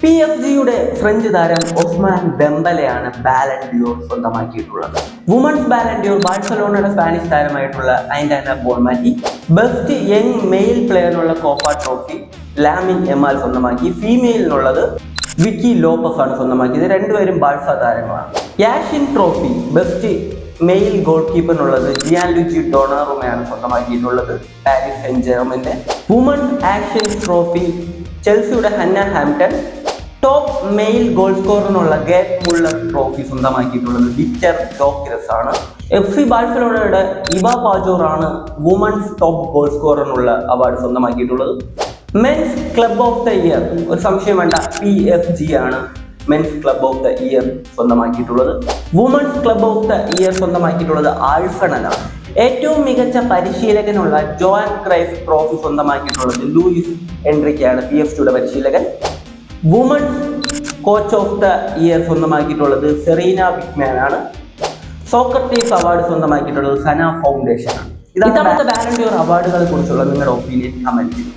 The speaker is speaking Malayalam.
PSG-യുടെ ഫ്രഞ്ച് താരം ഒസ്മാൻ ഡെംബലെയാണ് ബാലൻ ഡിയോർ സ്വന്തമാക്കിയിട്ടുള്ളത്. വുമൺസ് ബാലൻ ഡിയോർ ബാഴ്സലോണയുടെ സ്പാനിഷ് താരമായിട്ടുള്ള Aitana Bonmati. Best young male പ്ലെയറിനുള്ള കോപ്പ ട്രോഫി ലാമിൻ യമാൽ സ്വന്തമാക്കി. ഫീമെയിലിനുള്ളത് വിക്കി ലോപ്പസ് ആണ് സ്വന്തമാക്കിയത്. രണ്ടുപേരും ബാഴ്സ താരങ്ങളാണ്. Yashin trophy best male goal കീപ്പറിനുള്ളത് ജിയാൻലുച്ചി ഡൊണാറുമയാണ് സ്വന്തമാക്കിയിട്ടുള്ളത്, പാരീസ് സെന്റ് ജെർമന്റെ. വുമൺസ് ആക്ഷൻസ് ട്രോഫി ചെൽസിയുടെ Hannah Hampton. Top male goal സ്കോറിനുള്ള ഗേറ്റ് മുള്ളർ ട്രോഫി സ്വന്തമാക്കിയിട്ടുള്ളത് വിക്ടർ ഗോക്രസ് ആണ്. FC ബാഴ്സലോണയുടെ ഇവ പാജോർ ആണ് വുമൺസ് ടോപ്പ് ഗോൾ സ്കോറിനുള്ള അവാർഡ് സ്വന്തമാക്കിയിട്ടുള്ളത്. Men's club of the year ഒരു സംശയം വേണ്ട, PSG ആണ് men's club of the year സ്വന്തമാക്കിയിട്ടുള്ളത്. Women's club of the year സ്വന്തമാക്കിയിട്ടുള്ളത് ആഴ്സണലാണ്. ഏറ്റവും മികച്ച പരിശീലകനുള്ള ജോൻ ക്രൈഫ് ട്രോഫി സ്വന്തമാക്കിയിട്ടുള്ളത് ലൂയിസ് എൻറിക്കയാണ്, PSG-യുടെ പരിശീലകൻ. Women's coach of the year സ്വന്തമാക്കിയിട്ടുള്ളത് സെറീന വിക്മാൻ ആണ്. സോക്രട്ടീസ് അവാർഡ് സ്വന്തമാക്കിയിട്ടുള്ളത് സന ഫൗണ്ടേഷൻ ആണ്. ഇതാണ് ബാലൻ ഡിയോർ അവാർഡുകളെ കുറിച്ചുള്ള നിങ്ങളുടെ ഒപ്പീനിയൻ കമന്റ് ചെയ്തു.